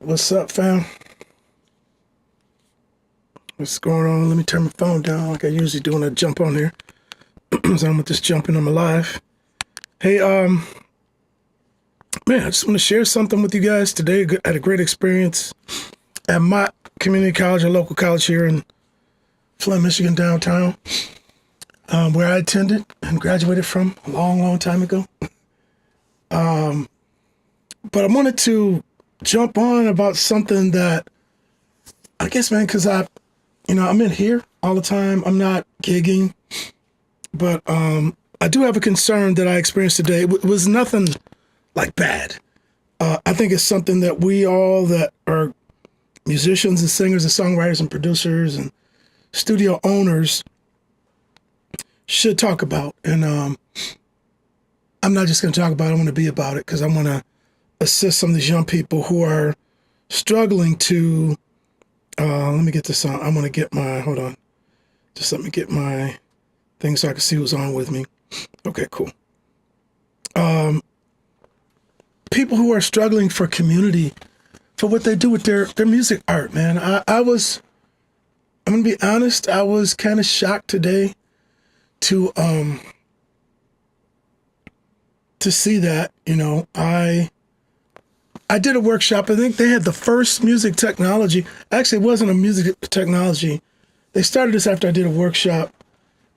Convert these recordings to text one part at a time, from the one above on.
What's up, fam? What's going on? Let me turn my phone down like I usually do when I jump on here. So I'm just jumping on my live. Hey, man, I just want to share something with you guys today. I had a great experience at Mott Community College, a local college here in Flint, Michigan, downtown, where I attended and graduated from a long, long time ago. But I wanted to jump on about something that I guess, man, because I'm in here all the time. I'm not gigging, but I do have a concern that I experienced today. It was nothing like bad. I think it's something that we all that are musicians and singers and songwriters and producers and studio owners should talk about. And I'm not just going to talk about it. I want to be about it because I want to assist some of these young people who are struggling to, let me get this on. I'm going to get my, hold on. Just let me get my thing so I can see who's on with me. Okay, cool. People who are struggling for community, for what they do with their music art, man. I'm going to be honest, I was kind of shocked today to see that, I did a workshop. I think they had the first music technology. Actually, it wasn't a music technology. They started this after I did a workshop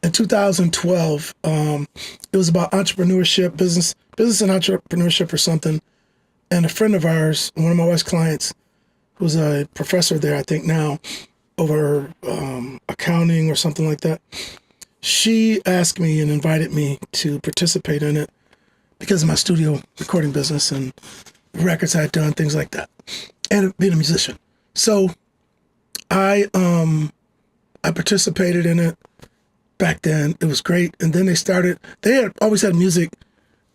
in 2012. It was about entrepreneurship, business and entrepreneurship or something. And a friend of ours, one of my wife's clients, who's a professor there, I think now, over accounting or something like that, she asked me and invited me to participate in it because of my studio recording business and records I had done, things like that, and being a musician. So I participated in it back then. It was great. And then they had always had music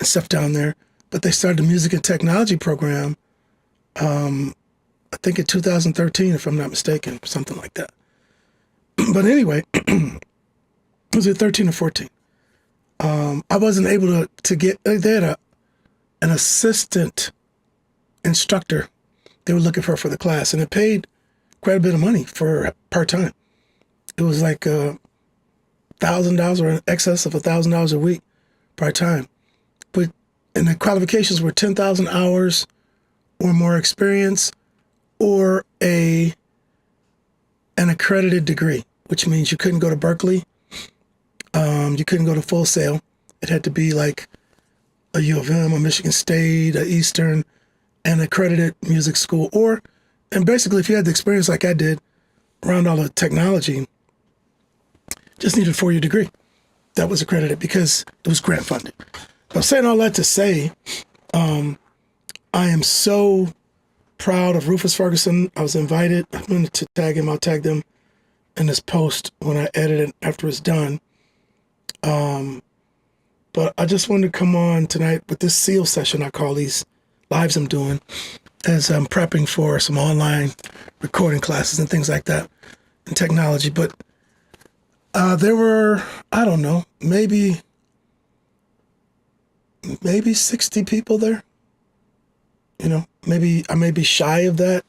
and stuff down there, but they started a music and technology program, I think in 2013, if I'm not mistaken, something like that. But anyway, was it 13 or 14? I wasn't able to get, they had an assistant instructor they were looking for the class, and it paid quite a bit of money for part-time. It was like $1,000 or in excess of $1,000 a week part-time. And the qualifications were 10,000 hours or more experience or an accredited degree, which means you couldn't go to Berkeley. You couldn't go to Full Sail. It had to be like a U of M, a Michigan State, a Eastern, an accredited music school. And basically, if you had the experience like I did around all the technology, just needed a 4-year degree. That was accredited because it was grant funded. I'm saying all that to say, I am so proud of Rufus Ferguson. I was invited. I'm going to tag him. I'll tag them in this post when I edit it after it's done. But I just wanted to come on tonight with this SEAL session I call these lives I'm doing as I'm prepping for some online recording classes and things like that in technology. But there were, I don't know, maybe 60 people there. Maybe I may be shy of that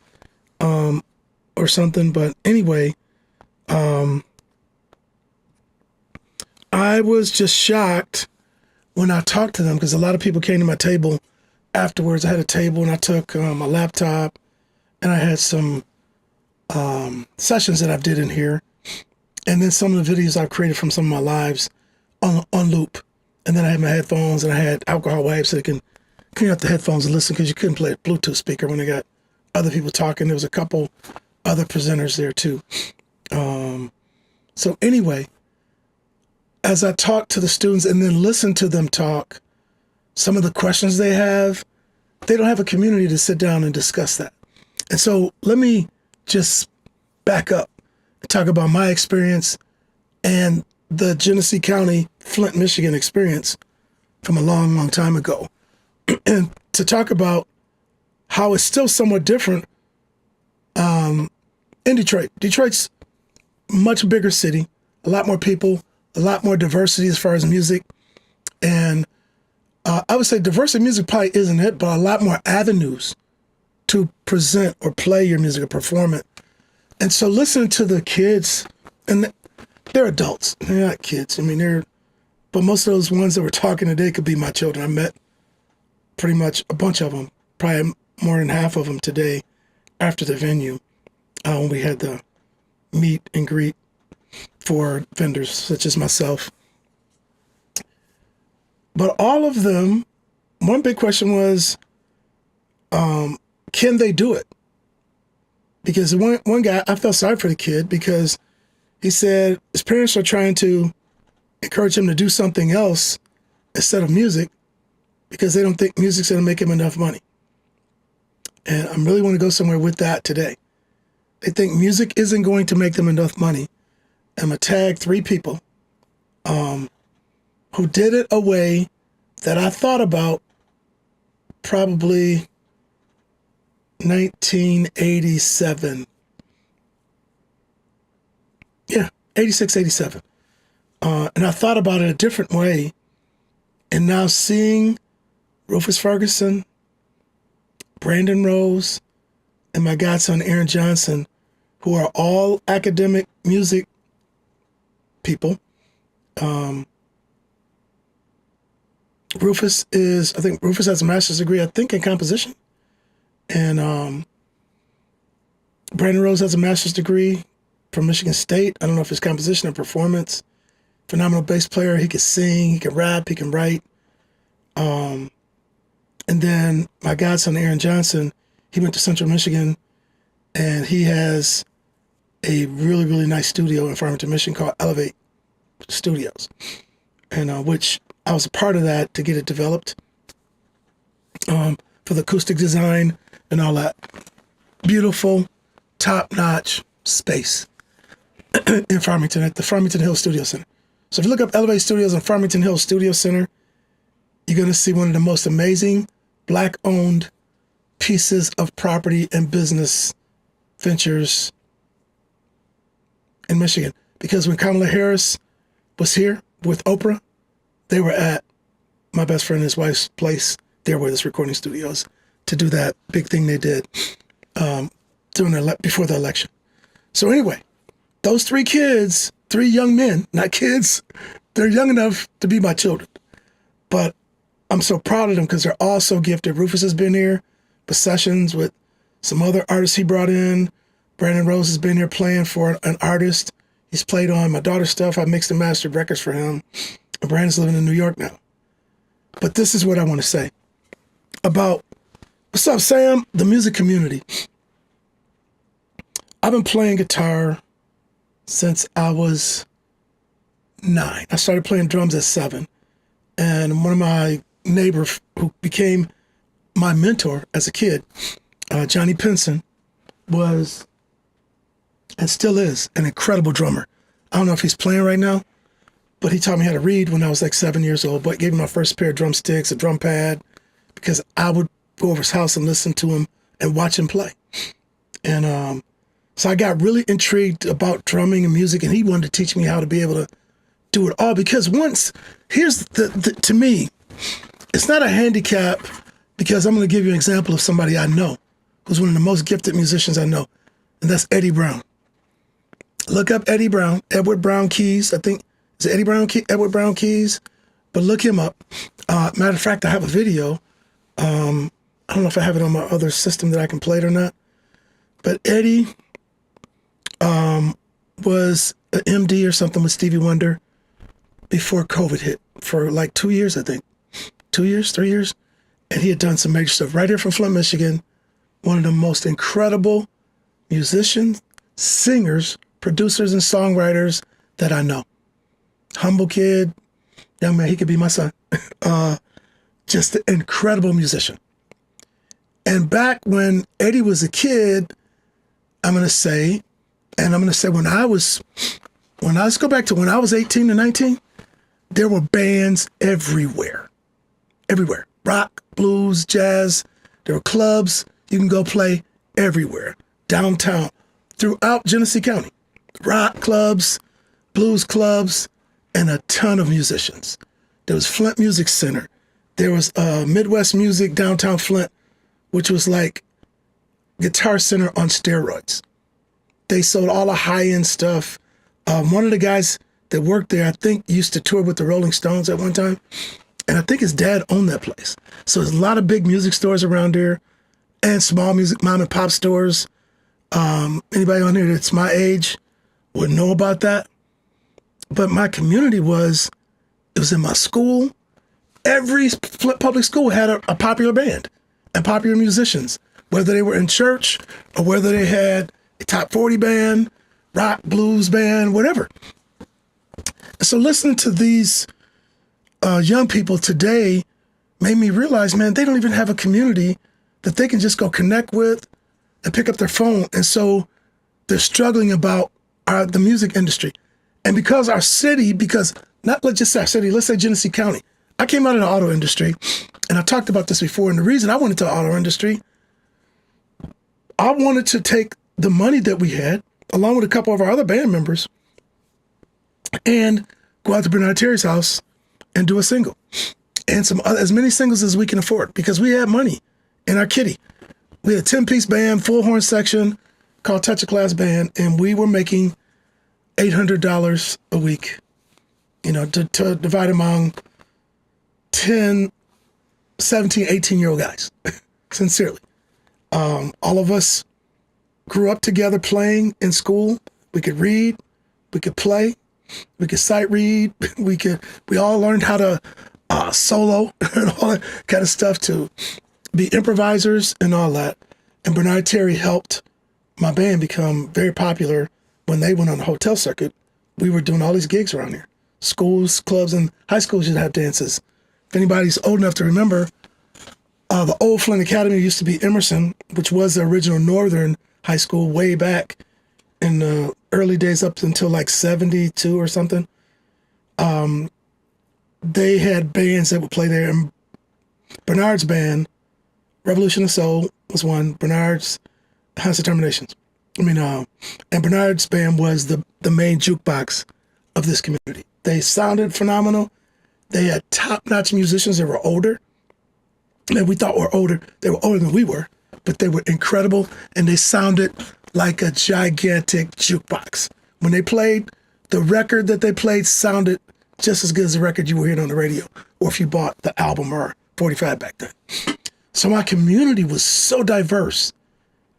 or something. But anyway, I was just shocked when I talked to them because a lot of people came to my table afterwards. I had a table and I took my laptop and I had some sessions that I've did in here. And then some of the videos I've created from some of my lives on loop. And then I had my headphones and I had alcohol wipes so they can clean up the headphones and listen because you couldn't play a Bluetooth speaker when they got other people talking. There was a couple other presenters there too. So anyway, as I talked to the students and then listened to them talk, some of the questions they don't have a community to sit down and discuss that. And so let me just back up and talk about my experience and the Genesee County, Flint, Michigan experience from a long, long time ago. And to talk about how it's still somewhat different in Detroit. Detroit's a much bigger city, a lot more people, a lot more diversity as far as music. And I would say diversity in music probably isn't it, but a lot more avenues to present or play your music or perform it. And so listening to the kids, and they're adults, they're not kids. I mean, but most of those ones that were talking today could be my children. I met pretty much a bunch of them, probably more than half of them today after the venue, when we had the meet and greet for vendors such as myself. But all of them, one big question was, can they do it? Because one guy, I felt sorry for the kid because he said his parents are trying to encourage him to do something else instead of music because they don't think music's going to make him enough money. And I really want to go somewhere with that today. They think music isn't going to make them enough money. I'm going to tag 3 people who did it a way that I thought about probably 1987. Yeah, 86, 87. And I thought about it a different way. And now seeing Rufus Ferguson, Brandon Rose, and my godson Aaron Johnson, who are all academic music people. Rufus has a master's degree, I think, in composition. And Brandon Rose has a master's degree from Michigan State. I don't know if it's composition or performance. Phenomenal bass player. He can sing, he can rap, he can write. And then my godson, Aaron Johnson, he went to Central Michigan, and he has a really, really nice studio in Farmington, Michigan called Elevate Studios, and which I was a part of that to get it developed for the acoustic design and all that. Beautiful, top-notch space in Farmington at the Farmington Hills Studio Center. So if you look up Elevate Studios and Farmington Hills Studio Center, you're going to see one of the most amazing Black-owned pieces of property and business ventures in Michigan. Because when Kamala Harris was here with Oprah, they were at my best friend and his wife's place there with his recording studios to do that big thing they did before the election. So anyway, those 3 kids, 3 young men, not kids, they're young enough to be my children. But I'm so proud of them because they're all so gifted. Rufus has been here for sessions with some other artists he brought in. Brandon Rose has been here playing for an artist. He's played on my daughter's stuff. I mixed and mastered records for him. And Brandon's living in New York now. But this is what I want to say about, what's up, Sam? The music community. I've been playing guitar since I was 9. I started playing drums at 7. And one of my neighbors who became my mentor as a kid, Johnny Pinson, was and still is an incredible drummer. I don't know if he's playing right now, but he taught me how to read when I was like 7 years old, but gave me my first pair of drumsticks, a drum pad, because I would go over his house and listen to him and watch him play. And so I got really intrigued about drumming and music, and he wanted to teach me how to be able to do it all. Because here's to me, it's not a handicap, because I'm going to give you an example of somebody I know who's one of the most gifted musicians I know, and that's Eddie Brown. Look up Eddie Brown, Edward Brown Keys. I think, is it Eddie Brown, Edward Brown Keys? But look him up. Matter of fact, I have a video. I don't know if I have it on my other system that I can play it or not. But Eddie was an MD or something with Stevie Wonder before COVID hit for like 2 years, I think. 2 years, 3 years. And he had done some major stuff right here from Flint, Michigan. One of the most incredible musicians, singers, producers, and songwriters that I know. Humble kid, young man, he could be my son. Just an incredible musician. And back when Eddie was a kid, let's go back to when I was 18 to 19, there were bands everywhere. Everywhere. Rock, blues, jazz. There were clubs. You can go play everywhere. Downtown, throughout Genesee County. Rock clubs, blues clubs, and a ton of musicians. There was Flint Music Center. There was Midwest Music downtown Flint, which was like Guitar Center on steroids. They sold all the high-end stuff. One of the guys that worked there, I think, used to tour with the Rolling Stones at one time. And I think his dad owned that place. So there's a lot of big music stores around there and small music mom and pop stores. Anybody on here that's my age would know about that. But my community it was in my school. Every public school had a popular band and popular musicians, whether they were in church or whether they had a top 40 band, rock, blues band, whatever. So listening to these young people today made me realize, man, they don't even have a community that they can just go connect with and pick up their phone. And so they're struggling about the music industry. And because our city, let's just say our city, let's say Genesee County. I came out of the auto industry, and I talked about this before. And the reason I went into the auto industry, I wanted to take the money that we had, along with a couple of our other band members, and go out to Bernard Terry's house and do a single. And as many singles as we can afford, because we had money in our kitty. We had a 10-piece band, full horn section called Touch of Class Band, and we were making $800 a week, to divide among 10, 17, 18-year-old guys, sincerely. All of us grew up together playing in school. We could read, we could play, we could sight read, we all learned how to solo and all that kind of stuff, to be improvisers and all that. And Bernard Terry helped my band become very popular. When they went on the hotel circuit, we were doing all these gigs around here. Schools, clubs, and high schools used to have dances. If anybody's old enough to remember, the old Flint Academy used to be Emerson, which was the original Northern high school way back in the early days up until like 72 or something. They had bands that would play there. And Bernard's band, Revolution of Soul, was one. Bernard's House of Terminations. And Bernard's band was the main jukebox of this community. They sounded phenomenal. They had top-notch musicians that were older. And we thought were older. They were older than we were, but they were incredible, and they sounded like a gigantic jukebox. When they played, the record that they played sounded just as good as the record you were hearing on the radio, or if you bought the album or 45 back then. So my community was so diverse.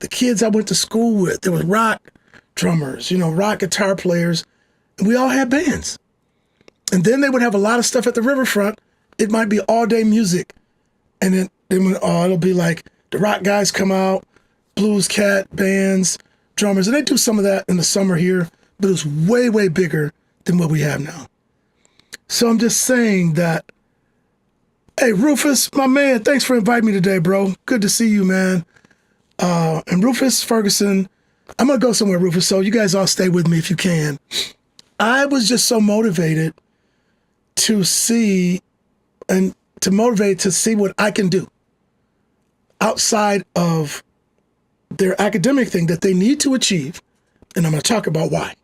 The kids I went to school with, there were rock drummers, rock guitar players, and we all had bands. And then they would have a lot of stuff at the riverfront. It might be all-day music. And then it'll be like the rock guys come out, blues cat bands, drummers, and they do some of that in the summer here, but it's way, way bigger than what we have now. So I'm just saying that, hey, Rufus, my man, thanks for inviting me today, bro. Good to see you, man. And Rufus Ferguson, I'm going to go somewhere, Rufus, so you guys all stay with me if you can. I was just so motivated to see what I can do outside of their academic thing that they need to achieve. And I'm going to talk about why.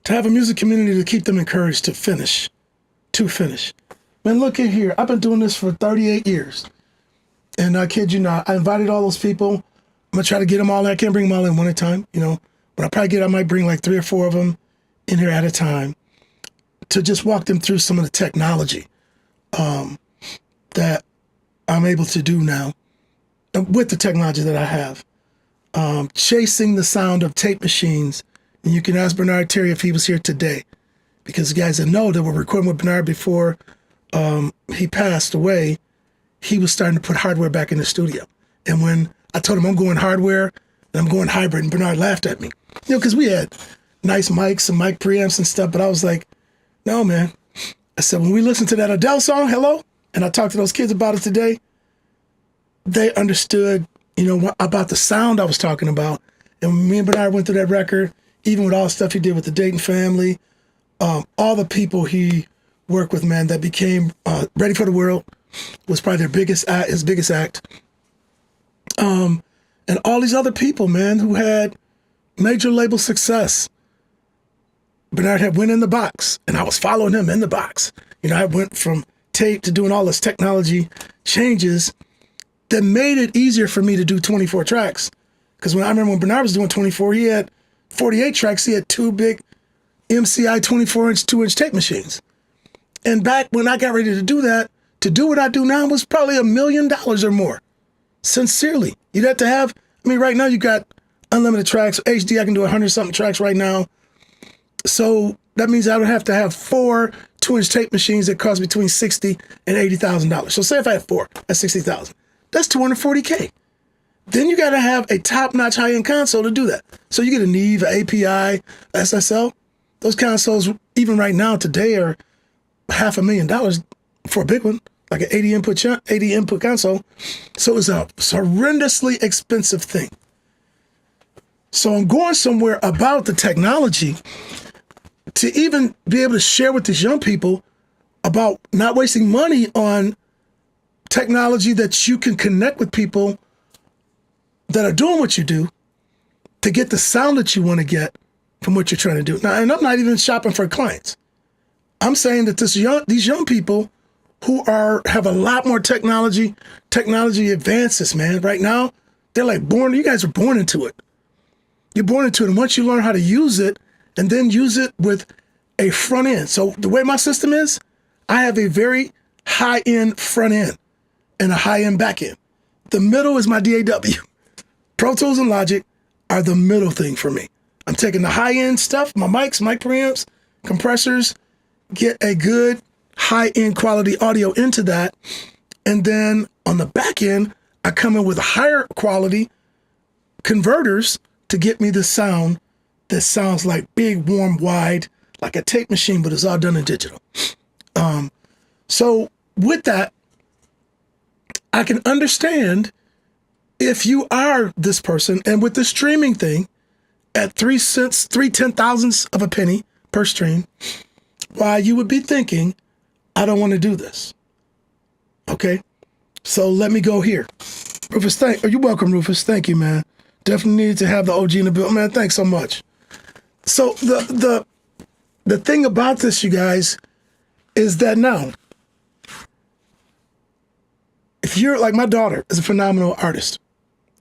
To have a music community to keep them encouraged to finish. Man, look at here. I've been doing this for 38 years. And I kid you not, I invited all those people. I'm going to try to get them all. I can't bring them all in one at a time, but I might bring like 3 or 4 of them in here at a time to just walk them through some of the technology that I'm able to do now with the technology that I have. Chasing the sound of tape machines. And you can ask Bernard Terry if he was here today, because the guys that know that were recording with Bernard before he passed away, he was starting to put hardware back in the studio. And when I told him I'm going hardware and I'm going hybrid, and Bernard laughed at me, because we had nice mics and mic preamps and stuff, but I was like, no, man. I said, when we listened to that Adele song, Hello, and I talked to those kids about it today, they understood, about the sound I was talking about. And when me and Bernard went through that record, even with all the stuff he did with the Dayton family, all the people he worked with, man, that became Ready for the World was probably his biggest act. And all these other people, man, who had major label success. Bernard had went in the box, and I was following him in the box. I went from tape to doing all this technology changes, that made it easier for me to do 24 tracks. Because I remember when Bernard was doing 24, he had 48 tracks. He had two big MCI 24-inch, 2-inch tape machines. And back when I got ready to do that, to do what I do now was probably $1 million or more. Sincerely. You'd have to have, right now you got unlimited tracks. HD, I can do 100-something tracks right now. So that means I would have to have 4 2-inch tape machines that cost between $60,000 and $80,000. So say if I have 4, that's $60,000. That's $240K. Then you got to have a top-notch high-end console to do that. So you get a Neve, an API, SSL. Those consoles, even right now today, are $500,000 for a big one, like an 80 input console. So it's a horrendously expensive thing. So I'm going somewhere about the technology to even be able to share with these young people about not wasting money on technology that you can connect with people that are doing what you do to get the sound that you want to get from what you're trying to do. Now, and I'm not even shopping for clients. I'm saying that these young people who have a lot more technology advances, man. Right now, they're like born, you guys are born into it. You're born into it. And once you learn how to use it and then use it with a front end. So the way my system is, I have a very high-end front end and a high-end back end. The middle is my DAW. Pro Tools and Logic are the middle thing for me. I'm taking the high-end stuff, my mics, mic preamps, compressors, get a good high-end quality audio into that. And then on the back end, I come in with higher quality converters to get me the sound that sounds like big, warm, wide, like a tape machine, but it's all done in digital. So with that, I can understand if you are this person, and with the streaming thing at 3 cents, 3/10,000ths of a penny per stream, why you would be thinking, I don't want to do this. Okay? So let me go here. Rufus, you're welcome, Rufus. Thank you, man. Definitely needed to have the OG in the building. Man, thanks so much. So the thing about this, you guys, is that now, if you're like, my daughter is a phenomenal artist,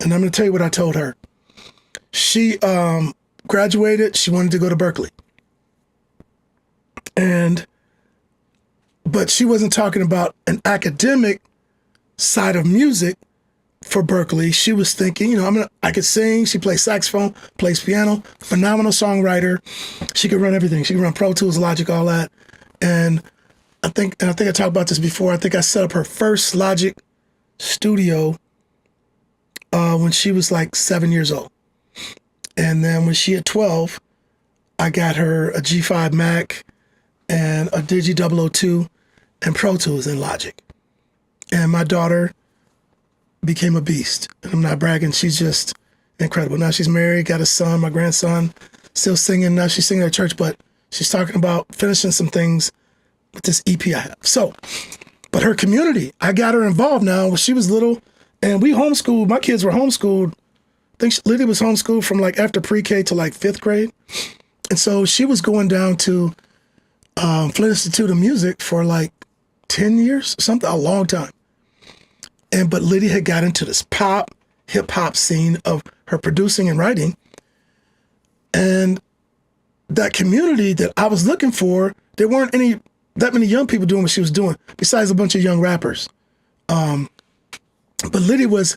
and I'm going to tell you what I told her. She graduated. She wanted to go to Berkeley. But she wasn't talking about an academic side of music for Berkeley. She was thinking, I could sing. She plays saxophone, plays piano, phenomenal songwriter. She could run everything. She could run Pro Tools, Logic, all that. And I think I talked about this before. I think I set up her first Logic studio when she was like 7 years old. And then when she had 12, I got her a G5 Mac and a Digi 002 and Pro Tools and Logic. And my daughter became a beast. And I'm not bragging. She's just incredible. Now she's married, got a son, my grandson, still singing. Now she's singing at church, but she's talking about finishing some things with this EP I have. So, but her community, I got her involved now when she was little, and we homeschooled. My kids were homeschooled. I think Lydia was homeschooled from like after pre-K to like 5th grade. And so she was going down to Flint Institute of Music for like 10 years, something, a long time. But Lydia had got into this pop, hip hop scene of her producing and writing. And that community that I was looking for, there weren't that many young people doing what she was doing, besides a bunch of young rappers. But Lydia was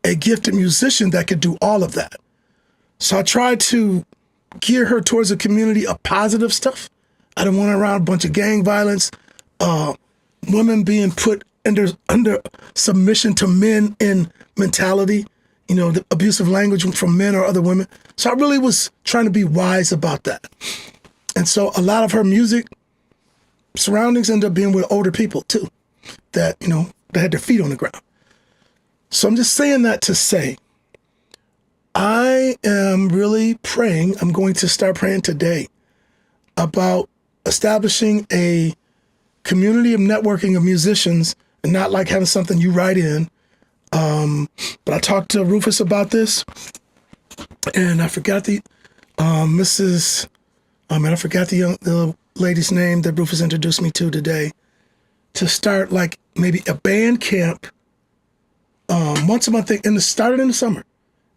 a gifted musician that could do all of that. So I tried to gear her towards a community of positive stuff. I didn't want her around a bunch of gang violence, women being put under submission to men in mentality, the abusive language from men or other women. So I really was trying to be wise about that. And so a lot of her music surroundings ended up being with older people too, that had their feet on the ground. So I'm just saying that to say, I am really praying, I'm going to start praying today about establishing a community of networking of musicians, and not like having something you write in. But I talked to Rufus about this, and I forgot the the lady's name that Rufus introduced me to today, to start like maybe a band camp once a month thing, started in the summer,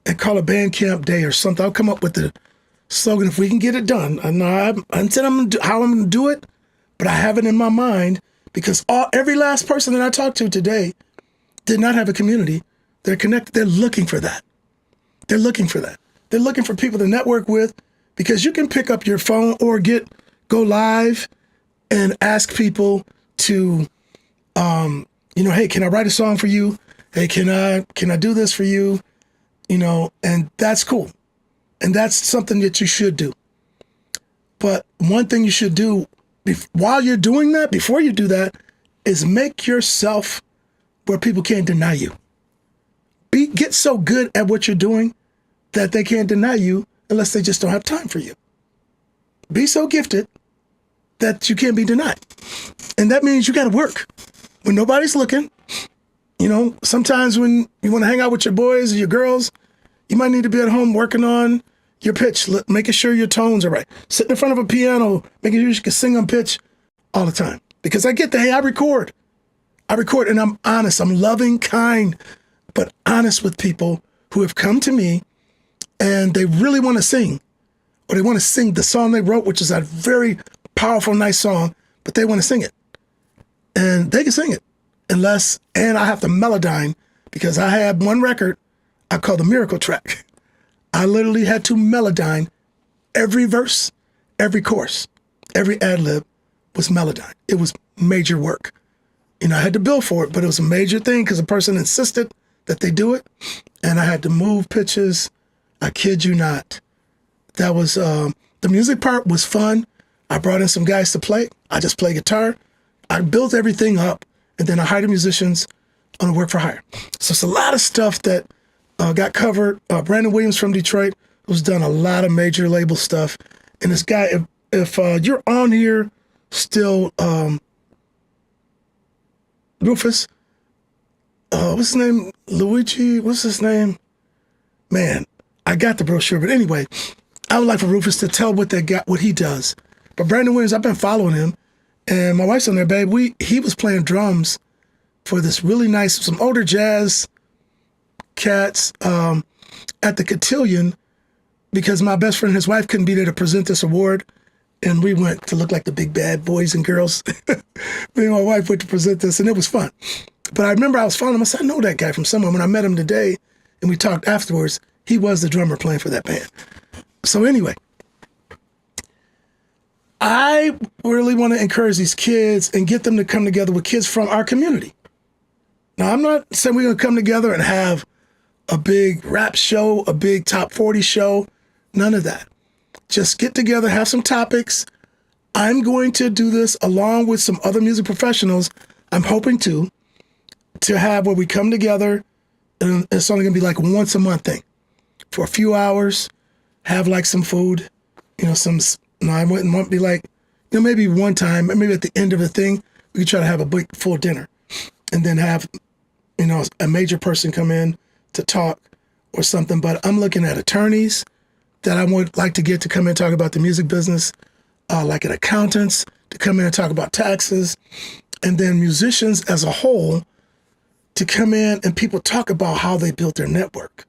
and call it band camp day or something. I'll come up with the slogan if we can get it done. I said how I'm going to do it, but I have it in my mind because every last person that I talked to today did not have a community. They're connected. They're looking for that. They're looking for that. They're looking for people to network with, because you can pick up your phone or go live and ask people to, hey, can I write a song for you? Hey, can I do this for you? And that's cool. And that's something that you should do. But one thing you should do while you're doing that, before you do that, is make yourself where people can't deny you. Get so good at what you're doing that they can't deny you unless they just don't have time for you. Be so gifted that you can't be denied. And that means you got to work when nobody's looking. Sometimes when you want to hang out with your boys or your girls, you might need to be at home working on your pitch, making sure your tones are right. Sitting in front of a piano, making sure you can sing on pitch all the time. Because I get that, hey, I record and I'm honest. I'm loving, kind, but honest with people who have come to me and they really want to sing, or they want to sing the song they wrote, which is a very powerful, nice song, but they want to sing it. And they can sing it and I have to melodyne, because I had one record I call the miracle track. I literally had to melodyne every verse, every chorus, every ad lib was melodyne. It was major work. I had to bill for it, but it was a major thing because the person insisted that they do it. And I had to move pitches. I kid you not. That was, the music part was fun. I brought in some guys to play. I just play guitar. I built everything up, and then I hired musicians on a work for hire. So it's a lot of stuff that got covered. Brandon Williams from Detroit, who's done a lot of major label stuff. And this guy, if you're on here still, Rufus, what's his name? Luigi, what's his name? Man, I got the brochure, but anyway, I would like for Rufus to tell what he does. But Brandon Williams, I've been following him, and my wife's on there, babe. He was playing drums for this really nice, some older jazz cats at the Cotillion, because my best friend and his wife couldn't be there to present this award, and we went to look like the big bad boys and girls. Me and my wife went to present this, and it was fun. But I remember I was following him. I said, I know that guy from somewhere. When I met him today, and we talked afterwards, he was the drummer playing for that band. So anyway, I really want to encourage these kids and get them to come together with kids from our community. Now, I'm not saying we're going to come together and have a big rap show, a big top 40 show, none of that. Just get together, have some topics. I'm going to do this along with some other music professionals. I'm hoping to have where we come together, and it's only going to be like a once a month thing for a few hours, have like some food, I wouldn't be like, maybe one time, maybe at the end of the thing, we could try to have a big full dinner and then have, a major person come in to talk or something. But I'm looking at attorneys that I would like to get to come in and talk about the music business, like an accountants to come in and talk about taxes, and then musicians as a whole to come in and people talk about how they built their network.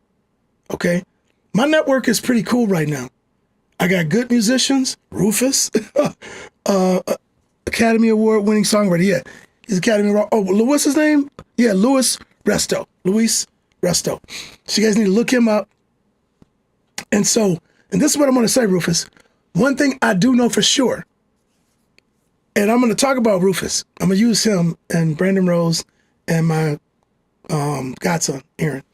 Okay? My network is pretty cool right now. I got good musicians, Rufus, Academy Award winning songwriter. Yeah, he's Academy Award. Oh, what's his name? Yeah, Luis Resto. So you guys need to look him up. And this is what I'm going to say, Rufus. One thing I do know for sure, and I'm going to talk about Rufus. I'm going to use him and Brandon Rose and my godson, Aaron.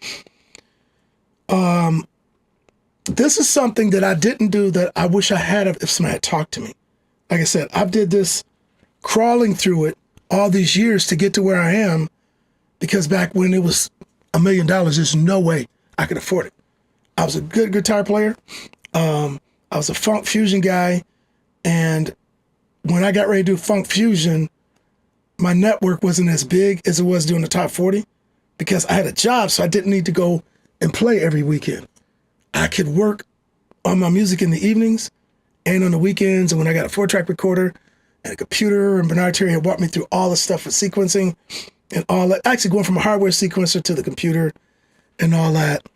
This is something that I didn't do that I wish I had if somebody had talked to me. Like I said, I did this crawling through it all these years to get to where I am, because back when it was $1 million, there's no way I could afford it. I was a good guitar player. I was a funk fusion guy. And when I got ready to do funk fusion, my network wasn't as big as it was doing the top 40 because I had a job, so I didn't need to go and play every weekend. I could work on my music in the evenings and on the weekends. And when I got a 4-track recorder and a computer, and Bernard Terry had walked me through all the stuff with sequencing, and all that. Actually going from a hardware sequencer to the computer and all that.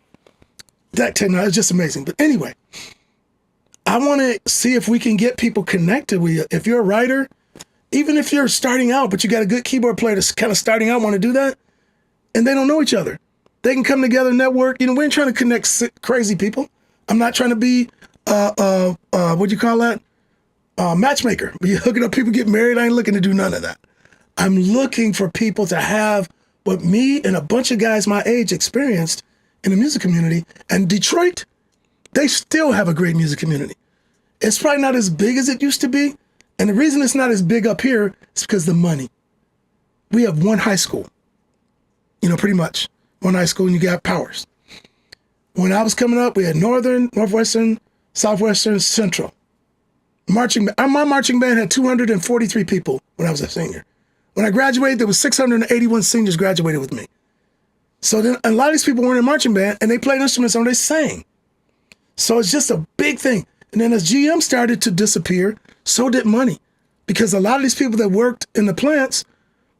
That technology is just amazing. But anyway, I want to see if we can get people connected with you. If you're a writer, even if you're starting out, but you got a good keyboard player that's kind of starting out, want to do that, and they don't know each other, they can come together, network. You know, we ain't trying to connect crazy people. I'm not trying to be, what do you call that? Matchmaker. You hooking up people, get married. I ain't looking to do none of that. I'm looking for people to have what me and a bunch of guys my age experienced in the music community. And Detroit, they still have a great music community. It's probably not as big as it used to be. And the reason it's not as big up here is because of the money. We have one high school, you know, pretty much one high school, and you got Powers. When I was coming up, we had Northern, Northwestern, Southwestern, Central. My marching band had 243 people when I was a senior. When I graduated, there was 681 seniors graduated with me. So then a lot of these people weren't in marching band, and they played instruments and they sang. So it's just a big thing. And then as GM started to disappear, so did money. Because a lot of these people that worked in the plants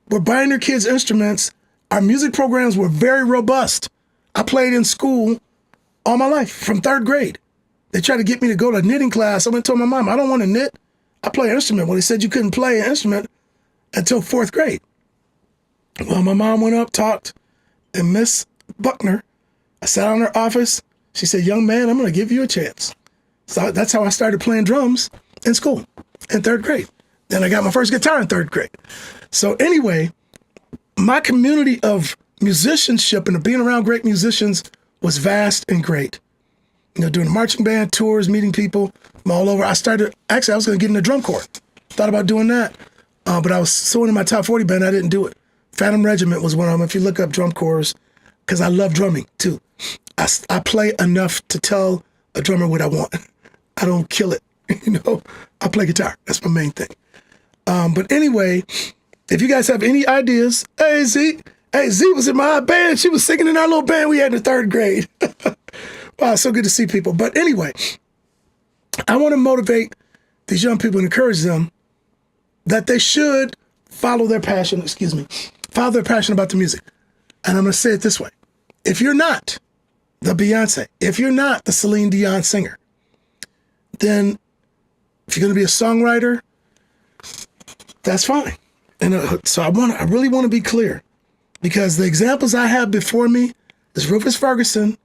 were buying their kids instruments. Our music programs were very robust. I played in school all my life from 3rd grade. They tried to get me to go to knitting class. I went and told my mom, I don't want to knit. I play an instrument. Well, they said you couldn't play an instrument until 4th grade. Well, my mom went up, talked, and Miss Buckner, I sat in her office. She said, young man, I'm going to give you a chance. So that's how I started playing drums in school in 3rd grade. Then I got my first guitar in 3rd grade. So anyway, my community of musicianship and being around great musicians was vast and great. You know, doing marching band tours, meeting people from all over. I was going to get in the drum corps. Thought about doing that, but I was so in my top 40 band, I didn't do it. Phantom Regiment was one of them. If you look up drum corps, because I love drumming too. I play enough to tell a drummer what I want. I don't kill it, you know. I play guitar. That's my main thing. But anyway, if you guys have any ideas, hey Z was in my band. She was singing in our little band we had in the 3rd grade. Wow, so good to see people. But anyway, I want to motivate these young people and encourage them that they should follow their passion, follow their passion about the music. And I'm going to say it this way. If you're not the Beyonce, if you're not the Celine Dion singer, then if you're going to be a songwriter, that's fine. And so I really want to be clear, because the examples I have before me is Rufus Ferguson,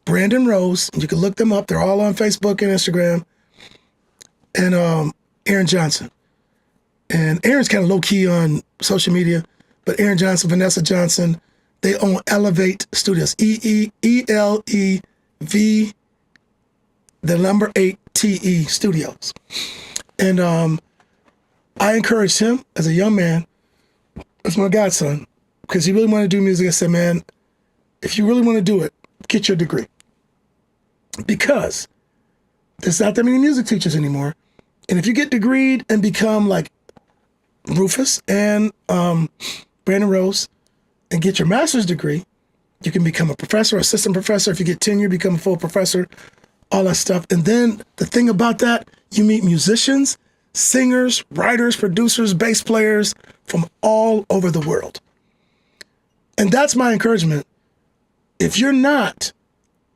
Brandon Rose, and you can look them up. They're all on Facebook and Instagram, and Aaron Johnson. And Aaron's kind of low-key on social media, but Aaron Johnson, Vanessa Johnson, they own Elevate Studios, EELEV, the number 8 TE Studios. And I encouraged him as a young man, as my godson, because he really wanted to do music. I said, man, if you really want to do it, get your degree. Because there's not that many music teachers anymore. And if you get degreed and become like Rufus and Brandon Rose and get your master's degree, you can become a professor, assistant professor. If you get tenure, become a full professor, all that stuff. And then the thing about that, you meet musicians, singers, writers, producers, bass players from all over the world. And that's my encouragement. If you're not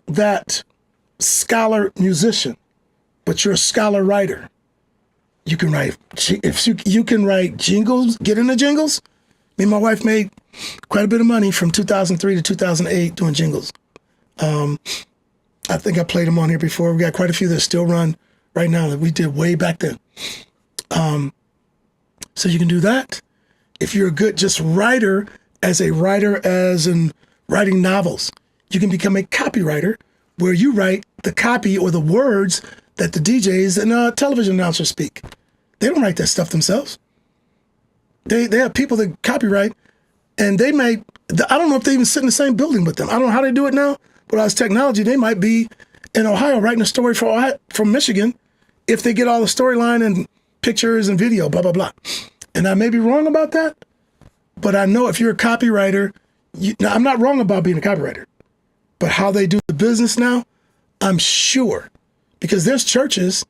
that scholar musician, but you're a scholar writer, you can write, if you can write jingles, get into jingles. Me and my wife made quite a bit of money from 2003 to 2008 doing jingles. I think I played them on here before. We got quite a few that still run right now that we did way back then. So you can do that. If you're a good just writer, as in writing novels, you can become a copywriter where you write the copy or the words that the DJs and television announcers speak. They don't write that stuff themselves. They have people that copyright, and they may, I don't know if they even sit in the same building with them. I don't know how they do it now, but as technology, they might be in Ohio writing a story from Michigan if they get all the storyline and pictures and video, blah, blah, blah. And I may be wrong about that, but I know if you're a copywriter, now I'm not wrong about being a copywriter, but how they do the business now, I'm sure, because there's churches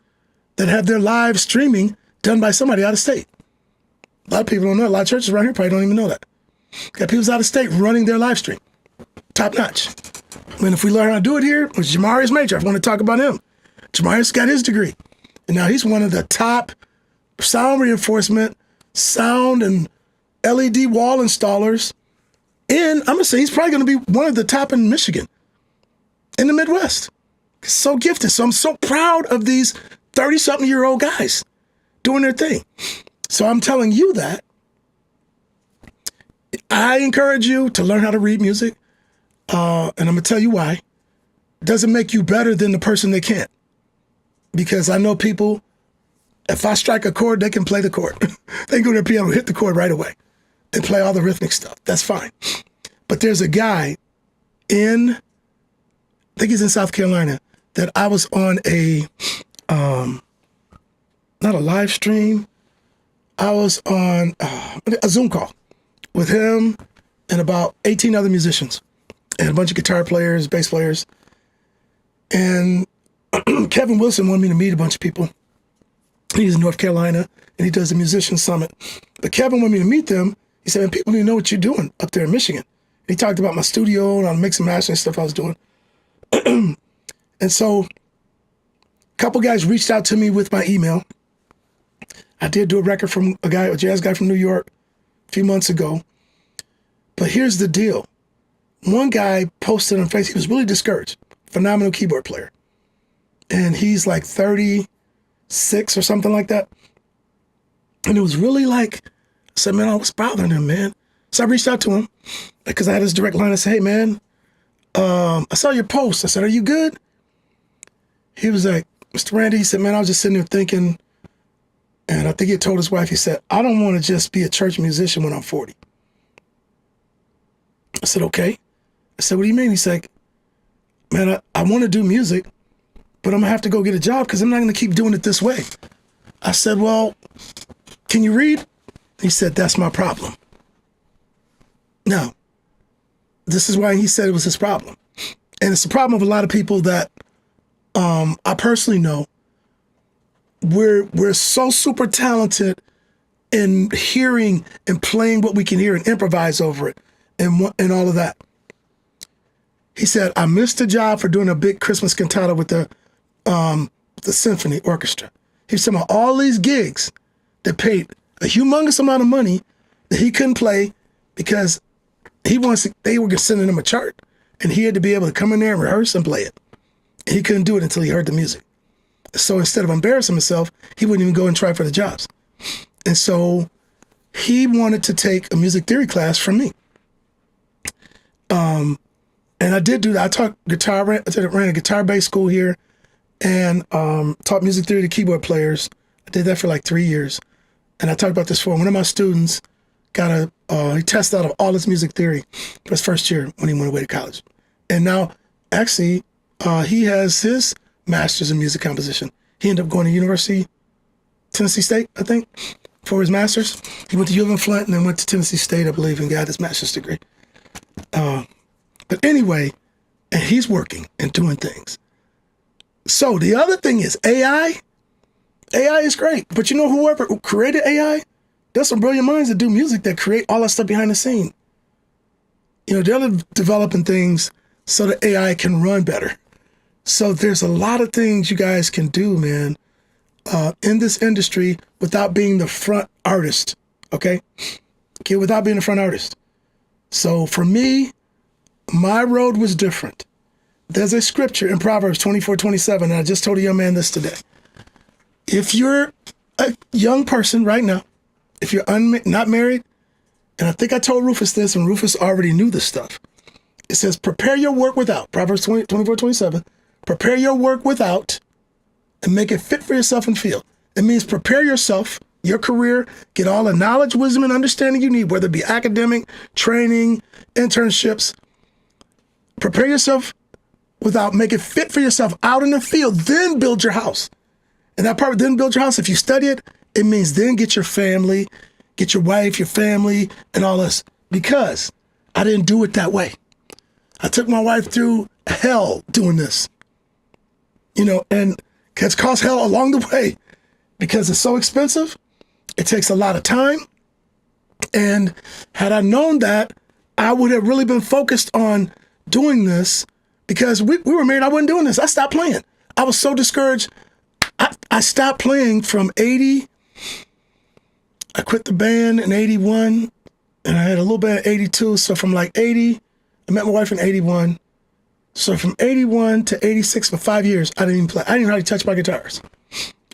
that have their live streaming done by somebody out of state. A lot of people don't know. A lot of churches around here probably don't even know that. Got people out of state running their live stream. Top notch. I mean, if we learn how to do it here, which Jamarius Major, I want to talk about him. Jamarius got his degree. And now he's one of the top sound reinforcement, sound and LED wall installers. And I'm going to say he's probably going to be one of the top in Michigan, in the Midwest. He's so gifted. So I'm so proud of these 30-something-year-old guys doing their thing. So I'm telling you that. I encourage you to learn how to read music. And I'm going to tell you why. It doesn't make you better than the person that can't. Because I know people, if I strike a chord, they can play the chord. They can go to their piano, hit the chord right away, and play all the rhythmic stuff. That's fine. But there's a guy I think he's in South Carolina, that I was on not a live stream. I was on a Zoom call with him and about 18 other musicians and a bunch of guitar players, bass players. And Kevin Wilson wanted me to meet a bunch of people. He's in North Carolina and he does the Musician Summit. But Kevin wanted me to meet them. He said, man, people need to know what you're doing up there in Michigan. And he talked about my studio and all the mix and mastering stuff I was doing. And so a couple guys reached out to me with my email. I did do a record from a jazz guy from New York a few months ago. But here's the deal. One guy posted on Facebook, he was really discouraged. Phenomenal keyboard player. And he's like 36 or something like that. And it was really like, I said, man, what's bothering him, man? So I reached out to him because I had his direct line. I said, hey, man, I saw your post. I said, are you good? He was like, Mr. Randy, he said, man, I was just sitting there thinking, and I think he told his wife, he said, I don't want to just be a church musician when I'm 40. I said, okay. I said, what do you mean? He's like, man, I want to do music, but I'm going to have to go get a job because I'm not going to keep doing it this way. I said, well, can you read? He said, that's my problem. Now, this is why he said it was his problem. And it's the problem of a lot of people that I personally know. We're so super talented in hearing and playing what we can hear and improvise over it and all of that. He said, I missed a job for doing a big Christmas cantata with the symphony orchestra. He was talking about all these gigs that paid a humongous amount of money that he couldn't play because they were sending him a chart and he had to be able to come in there and rehearse and play it. And he couldn't do it until he heard the music. So instead of embarrassing himself, he wouldn't even go and try for the jobs. And so he wanted to take a music theory class from me. And I did do that. I taught guitar, ran a guitar-based school here and taught music theory to keyboard players. I did that for like 3 years. And I talked about this before. One of my students he tested out of all his music theory for his first year when he went away to college. And now, actually, he has his master's in music composition. He ended up going to Tennessee State, I think, for his master's. He went to U of M Flint and then went to Tennessee State, I believe, and got his master's degree. But anyway, and he's working and doing things. So the other thing is AI. AI is great, but you know whoever created AI, there's some brilliant minds that do music that create all that stuff behind the scene. You know, they're developing things so that AI can run better. So there's a lot of things you guys can do, man, in this industry without being the front artist, okay? Without being the front artist. So for me, my road was different. There's a scripture in Proverbs 24:27, and I just told a young man this today. If you're a young person right now, if you're not married, and I think I told Rufus this, and Rufus already knew this stuff. It says, prepare your work without, Proverbs 24:27, prepare your work without and make it fit for yourself and feel. It means prepare yourself, your career, get all the knowledge, wisdom, and understanding you need, whether it be academic, training, internships. Prepare yourself without, make it fit for yourself out in the field, then build your house. And that part, then build your house, if you study it, it means then get your family, get your wife, your family, and all this. Because I didn't do it that way. I took my wife through hell doing this. You know, and it's caused hell along the way because it's so expensive. It takes a lot of time. And had I known that, I would have really been focused on doing this because we were married. I wasn't doing this. I stopped playing. I was so discouraged. I stopped playing from 80. I quit the band in 81 and I had a little band in 82. So from like 80, I met my wife in 81. So from 81 to 86 for 5 years, I didn't even play. I didn't even know how to touch my guitars.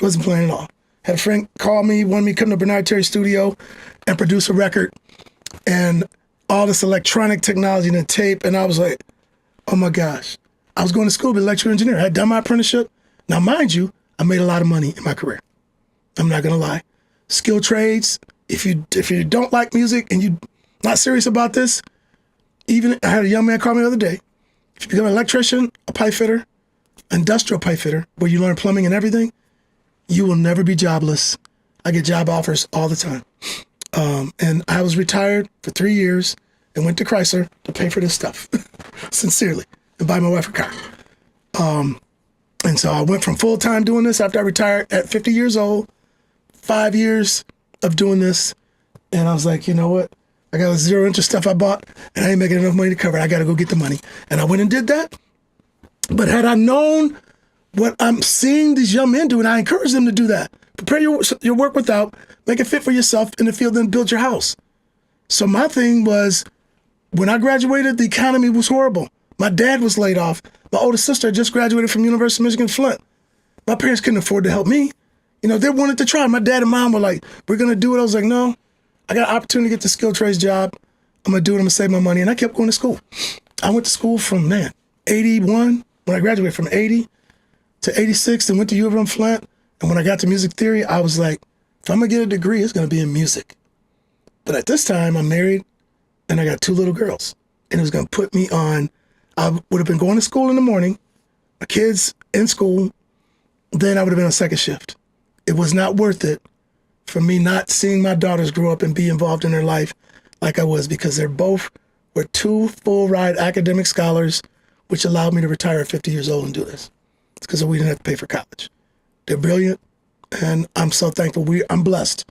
Wasn't playing at all. Had a friend call me, wanted me to come to Bernard Terry studio and produce a record and all this electronic technology and the tape. And I was like, oh my gosh. I was going to school to be an electrical engineer. I had done my apprenticeship. Now, mind you, I made a lot of money in my career. I'm not going to lie. Skilled trades, if you don't like music and you're not serious about this, even I had a young man call me the other day. If you become an electrician, a pipe fitter, industrial pipe fitter, where you learn plumbing and everything, you will never be jobless. I get job offers all the time. And I was retired for 3 years and went to Chrysler to pay for this stuff, sincerely, and buy my wife a car. And so I went from full-time doing this after I retired at 50 years old, 5 years of doing this. And I was like, you know what? I got a zero interest stuff I bought and I ain't making enough money to cover it. I got to go get the money. And I went and did that. But had I known what I'm seeing these young men do, and I encourage them to do that, prepare your work without, make it fit for yourself in the field, then build your house. So my thing was, when I graduated, the economy was horrible. My dad was laid off. My oldest sister had just graduated from University of Michigan, Flint. My parents couldn't afford to help me. You know, they wanted to try. My dad and mom were like, we're going to do it. I was like, no, I got an opportunity to get the skilled trades job. I'm going to do it. I'm going to save my money. And I kept going to school. I went to school from, 81, when I graduated from 80 to 86, and went to U of M Flint. And when I got to music theory, I was like, if I'm going to get a degree, it's going to be in music. But at this time, I'm married and I got 2 little girls. And it was going to put me on, I would have been going to school in the morning, my kids in school, then I would have been on second shift. It was not worth it for me not seeing my daughters grow up and be involved in their life like I was, because they're both were 2 full ride academic scholars, which allowed me to retire at 50 years old and do this. It's because we didn't have to pay for college. They're brilliant, and I'm so thankful. I'm blessed.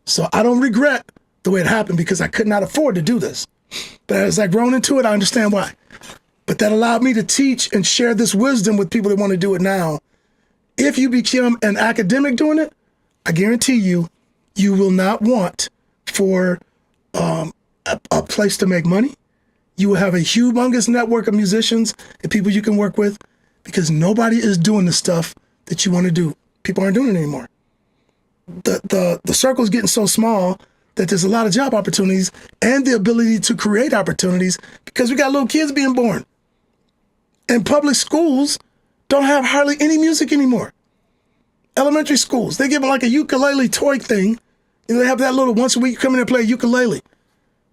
So I don't regret the way it happened because I could not afford to do this. But as I've grown into it, I understand why. But that allowed me to teach and share this wisdom with people that want to do it now. If you become an academic doing it, I guarantee you, you will not want for a place to make money. You will have a humongous network of musicians and people you can work with, because nobody is doing the stuff that you want to do. People aren't doing it anymore. The circle is getting so small that there's a lot of job opportunities and the ability to create opportunities, because we got little kids being born. And public schools don't have hardly any music anymore. Elementary schools, they give them like a ukulele toy thing. And they have that little once a week, you come in and play a ukulele.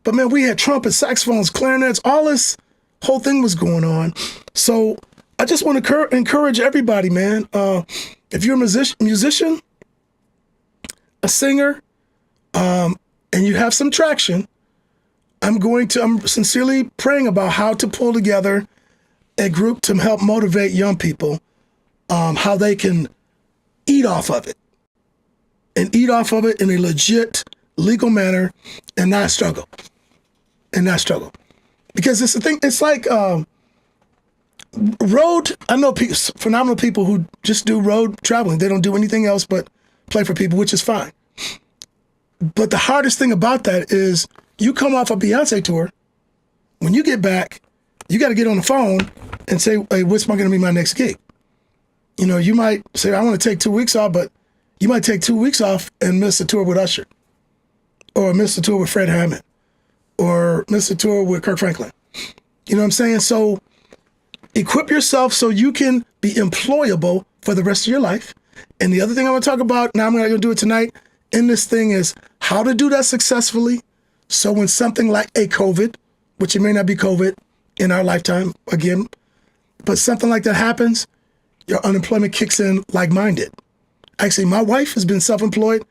But man, we had trumpets, saxophones, clarinets, all this whole thing was going on. So I just want to encourage everybody, man. If you're a musician, a singer, and you have some traction, I'm sincerely praying about how to pull together a group to help motivate young people, how they can eat off of it, and eat off of it in a legit, legal manner, and not struggle. Because it's the thing, it's like road, I know phenomenal people who just do road traveling. They don't do anything else but play for people, which is fine. But the hardest thing about that is you come off a Beyonce tour. When you get back, you got to get on the phone and say, hey, what's going to be my next gig? You know, you might say, I want to take 2 weeks off, but you might take 2 weeks off and miss a tour with Usher, or miss a tour with Fred Hammond, or miss a tour with Kirk Franklin. You know what I'm saying? So equip yourself so you can be employable for the rest of your life. And the other thing I want to talk about, now I'm not going to do it tonight, in this thing is how to do that successfully. So when something like a COVID, which it may not be COVID in our lifetime again, but something like that happens, your unemployment kicks in like mine did. Actually, my wife has been self-employed.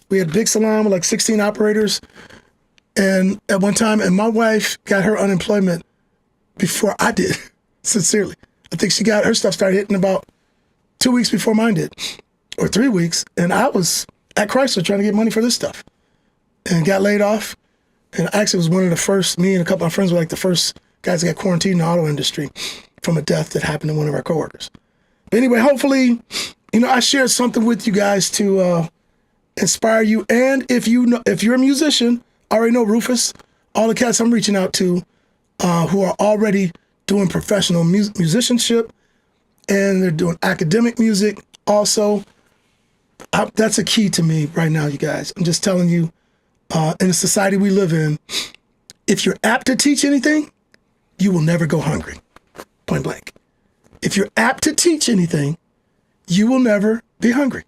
We had a big salon with like 16 operators. And at one time, and my wife got her unemployment before I did, sincerely. I think she got her stuff started hitting about 2 weeks before mine did, or 3 weeks. And I was at Chrysler trying to get money for this stuff and got laid off. And actually, it was one of the first, me and a couple of my friends were like the first guys that got quarantined in the auto industry from a death that happened to one of our coworkers. But anyway, hopefully, I shared something with you guys to inspire you. And if you're a musician, I already know Rufus, all the cats I'm reaching out to who are already doing professional musicianship, and they're doing academic music also. That's a key to me right now, you guys. I'm just telling you, in the society we live in, if you're apt to teach anything, you will never go hungry. Point blank. If you're apt to teach anything, you will never be hungry.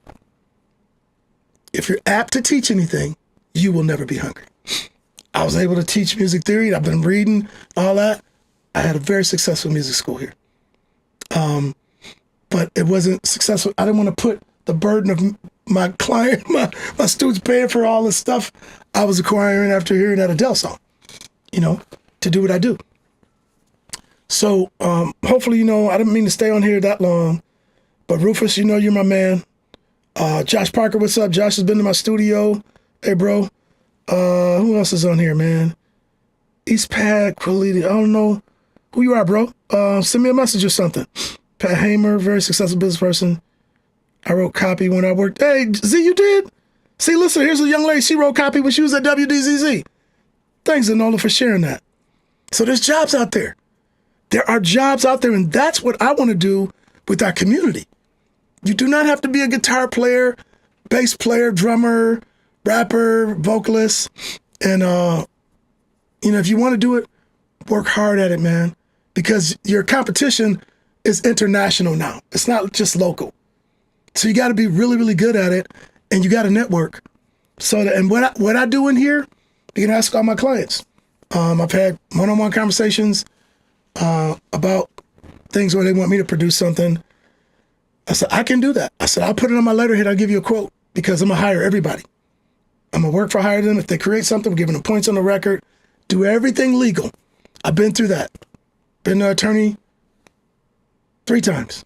If you're apt to teach anything, you will never be hungry. I was able to teach music theory. I've been reading all that. I had a very successful music school here. But it wasn't successful. I didn't want to put the burden of my client, my students paying for all this stuff I was acquiring after hearing that Adele song, to do what I do. So hopefully, I didn't mean to stay on here that long, but Rufus, you're my man. Josh Parker, what's up? Josh has been to my studio. Hey, bro. Who else is on here, man? East Pat, Quality. I don't know who you are, bro. Send me a message or something. Pat Hamer, very successful business person. I wrote copy when I worked. Hey, Z, you did? See, listen, here's a young lady. She wrote copy when she was at WDZZ. Thanks, Enola, for sharing that. So there's jobs out there. There are jobs out there, and that's what I want to do with our community. You do not have to be a guitar player, bass player, drummer, rapper, vocalist. And, if you want to do it, work hard at it, man, because your competition is international now. It's not just local. So you got to be really, really good at it, and you got to network. And what I do in here, you can ask all my clients. I've had one-on-one conversations about things where they want me to produce something. I said, I can do that. I said, I'll put it on my letterhead. I'll give you a quote because I'm going to hire everybody. I'm going to work for hire them. If they create something, we're giving them points on the record. Do everything legal. I've been through that. Been an attorney 3 times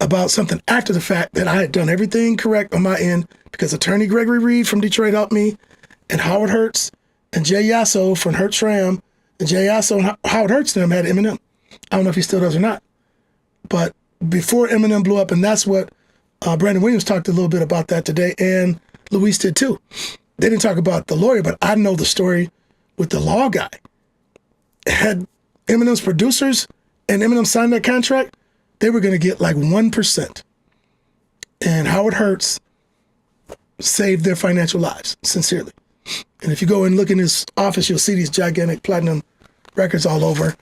about something after the fact that I had done everything correct on my end because attorney Gregory Reed from Detroit helped me, and Howard Hertz and Jay Yasso from Hertz Ram, and Jay Yasso and Howard Hertz and them had Eminem. I don't know if he still does or not. But before Eminem blew up, and that's what Brandon Williams talked a little bit about that today, and Luis did too. They didn't talk about the lawyer, but I know the story with the law guy. Had Eminem's producers and Eminem signed that contract, they were going to get like 1%. And Howard Hertz saved their financial lives, sincerely. And if you go and look in his office, you'll see these gigantic platinum records all over.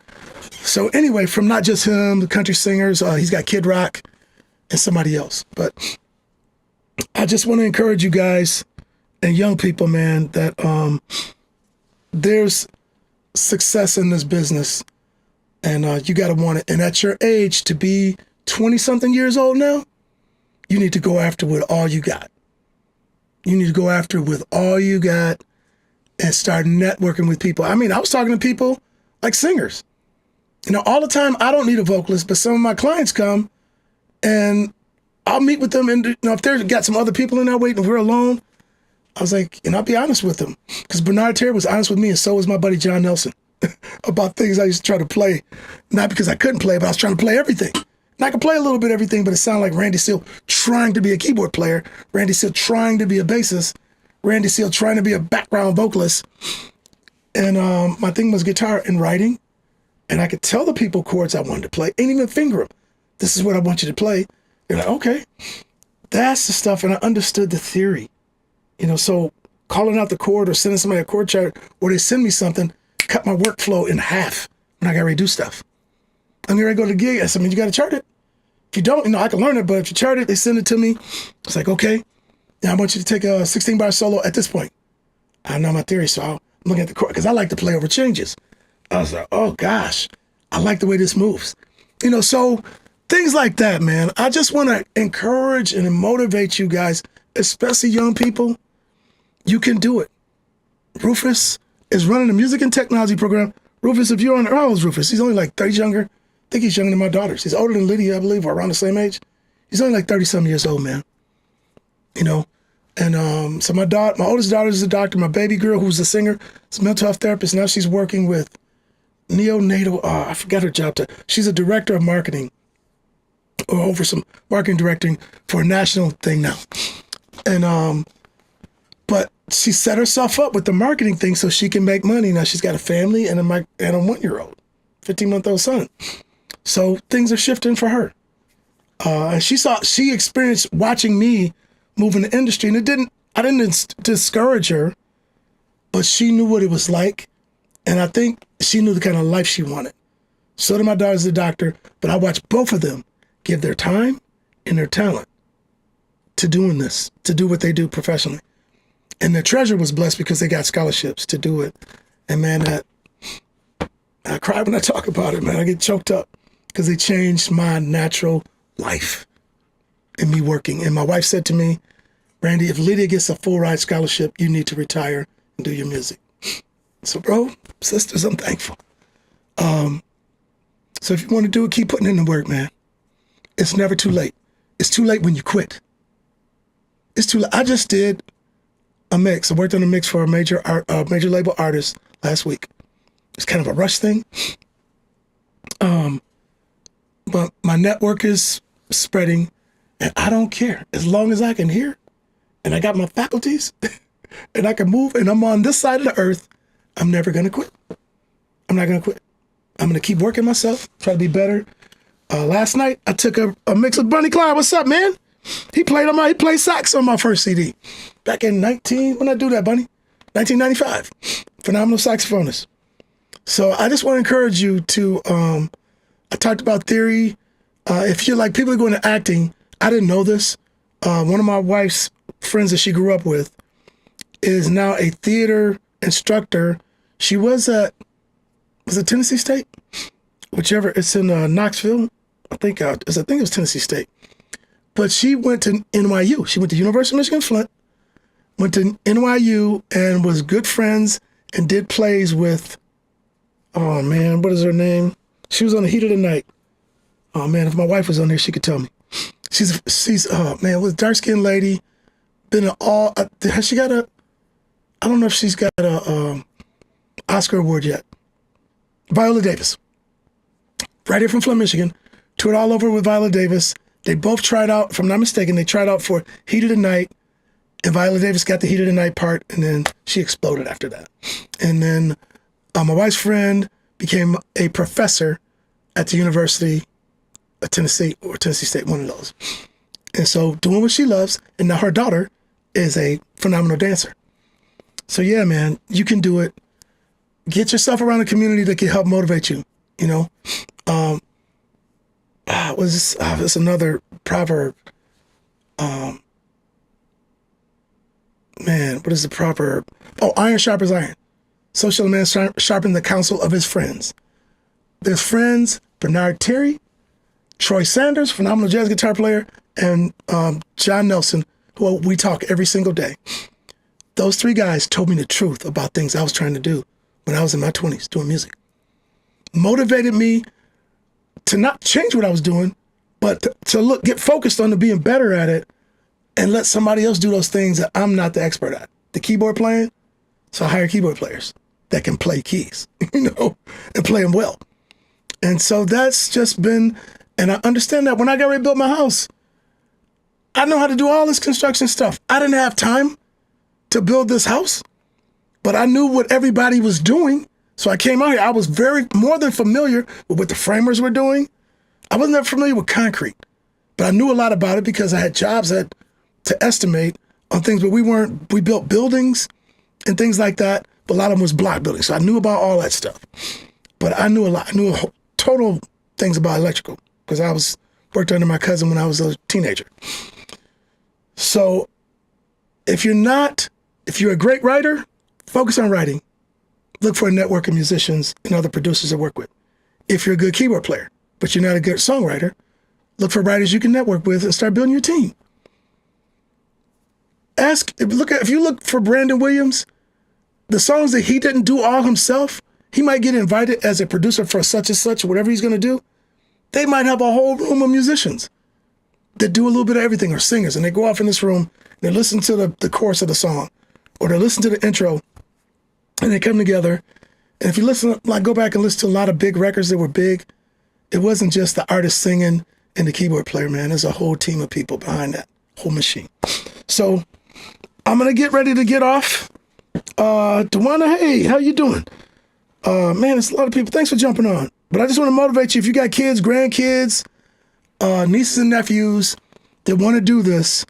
So anyway, from not just him, the country singers, he's got Kid Rock and somebody else. But I just want to encourage you guys and young people, man, that there's success in this business, and you got to want it. And at your age, to be 20-something years old now, you need to go after with all you got. You need to go after it with all you got and start networking with people. I mean, I was talking to people like singers. All the time, I don't need a vocalist, but some of my clients come and I'll meet with them. And if they've got some other people in there waiting, if we're alone, I was like, I'll be honest with them. Because Bernard Terry was honest with me, and so was my buddy John Nelson about things I used to try to play. Not because I couldn't play, but I was trying to play everything. And I could play a little bit of everything, but it sounded like Randy Seal trying to be a keyboard player, Randy Seal trying to be a bassist, Randy Seal trying to be a background vocalist. And my thing was guitar and writing. And I could tell the people chords I wanted to play, ain't even finger them. This is what I want you to play. They're like, okay. That's the stuff. And I understood the theory. So calling out the chord or sending somebody a chord chart, or they send me something, cut my workflow in half when I got ready to do stuff. I'm getting ready to go to the gig. I said, you got to chart it. If you don't, I can learn it, but if you chart it, they send it to me. It's like, okay, I want you to take a 16-bar solo at this point. I know my theory, so I'm looking at the chord, because I like to play over changes. I was like, oh gosh, I like the way this moves. So things like that, man. I just want to encourage and motivate you guys, especially young people. You can do it. Rufus is running a music and technology program. Rufus, if you're on, how old is Rufus? He's only like 30 younger. I think he's younger than my daughters. He's older than Lydia, I believe, or around the same age. He's only like 30-some years old, man. And so my oldest daughter is a doctor. My baby girl, who's a singer, is a mental health therapist. Now she's working with neonatal, I forgot her job title. She's a director of marketing, or over some marketing directing for a national thing now. And but she set herself up with the marketing thing so she can make money. Now she's got a family and a 1-year-old, 15-month-old son. So things are shifting for her. And she experienced watching me move in the industry, and I didn't discourage her, but she knew what it was like. And I think she knew the kind of life she wanted. So did my daughter's a doctor, but I watched both of them give their time and their talent to doing this, to do what they do professionally. And the treasurer was blessed because they got scholarships to do it. And man, I cry when I talk about it, man. I get choked up because they changed my natural life and me working. And my wife said to me, Randy, if Lydia gets a full ride scholarship, you need to retire and do your music. So bro, sisters, I'm thankful. So if you want to do it, keep putting in the work, man. It's never too late. It's too late when you quit. It's too late. I just did a mix. I worked on a mix for a major label artist last week. It's kind of a rush thing. But my network is spreading, and I don't care. As long as I can hear, and I got my faculties, and I can move, and I'm on this side of the earth, I'm never going to quit. I'm not going to quit. I'm going to keep working myself, try to be better. Last night, I took a mix with Bunny Clyde. What's up, man? He played sax on my first CD. Back in when I do that, Bunny? 1995. Phenomenal saxophonist. So I just want to encourage you to, I talked about theory. If you're like people who go into acting, I didn't know this. One of my wife's friends that she grew up with is now a theater instructor. She was it Tennessee State? Whichever, it's in Knoxville. I think it was Tennessee State. But she went to NYU. She went to University of Michigan Flint, went to NYU and was good friends and did plays with, oh man, what is her name? She was on The Heat of the Night. Oh man, if my wife was on there, she could tell me. She's oh man, with dark-skinned lady, been in all, has she got I don't know if she's got a Oscar award yet. Viola Davis. Right here from Flint, Michigan. Toured all over with Viola Davis. They both tried out, if I'm not mistaken, they tried out for Heat of the Night, and Viola Davis got the Heat of the Night part, and then she exploded after that. And then my wife's friend became a professor at the University of Tennessee, or Tennessee State, one of those. And so doing what she loves, and now her daughter is a phenomenal dancer. So yeah, man, you can do it. Get yourself around a community that can help motivate you, you know? It's another proverb. Man, what is the proverb? Oh, iron sharpens iron. So shall a man sharpen the counsel of his friends. There's friends, Bernard Terry, Troy Sanders, phenomenal jazz guitar player, and John Nelson, who we talk every single day. Those three guys told me the truth about things I was trying to do when I was in my 20s doing music. Motivated me to not change what I was doing, but to get focused on being better at it and let somebody else do those things that I'm not the expert at. The keyboard playing, so I hire keyboard players that can play keys, you know, and play them well. And so that's just been, and I understand that when I got ready to build my house, I know how to do all this construction stuff. I didn't have time to build this house, but I knew what everybody was doing. So I came out here, I was more than familiar with what the framers were doing. I wasn't that familiar with concrete, but I knew a lot about it because I had jobs to estimate on things, but we built buildings and things like that, but a lot of them was block buildings. So I knew about all that stuff, but I knew total things about electrical because I worked under my cousin when I was a teenager. So if you're a great writer, focus on writing. Look for a network of musicians and other producers to work with. If you're a good keyboard player, but you're not a good songwriter, look for writers you can network with and start building your team. If you look for Brandon Williams, the songs that he didn't do all himself, he might get invited as a producer for such and such, whatever he's going to do. They might have a whole room of musicians. that do a little bit of everything, are singers, and they go off in this room, they listen to the chorus of the song, or they listen to the intro, and they come together. And if you listen, like go back and listen to a lot of big records that were big, it wasn't just the artist singing and the keyboard player, man. There's a whole team of people behind that whole machine. So I'm going to get ready to get off. Dewana, hey, how you doing? Man, it's a lot of people. Thanks for jumping on. But I just want to motivate you. If you got kids, grandkids, nieces and nephews that want to do this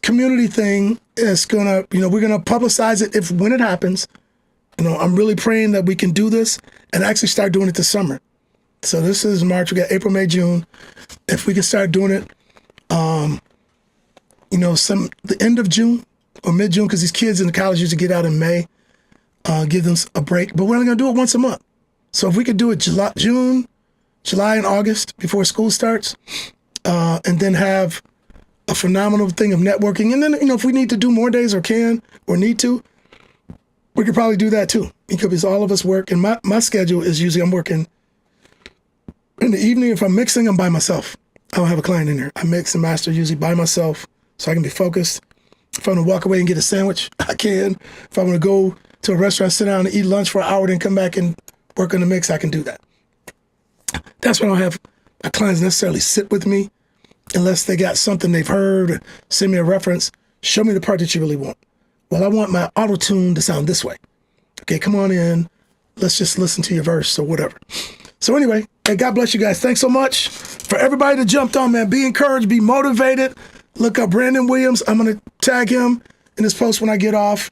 community thing is going to, we're going to publicize it when it happens. I'm really praying that we can do this and actually start doing it this summer. So this is March. We got April, May, June. If we can start doing it, the end of June or mid-June, because these kids in the college usually get out in May, give them a break. But we're only going to do it once a month. So if we could do it June, July, and August before school starts, and then have a phenomenal thing of networking. And then, if we need to do more days or need to, we could probably do that too. Because all of us work. And my schedule is usually I'm working in the evening. If I'm mixing, I'm by myself. I don't have a client in there. I mix and master usually by myself so I can be focused. If I'm going to walk away and get a sandwich, I can. If I'm going to go to a restaurant, sit down and eat lunch for an hour, then come back and work on the mix, I can do that. That's why I don't have my clients necessarily sit with me unless they got something they've heard, send me a reference, show me the part that you really want. Well, I want my auto-tune to sound this way. Okay, come on in. Let's just listen to your verse or whatever. So anyway, hey, God bless you guys. Thanks so much for everybody that jumped on, man. Be encouraged, be motivated. Look up Brandon Williams. I'm going to tag him in this post when I get off.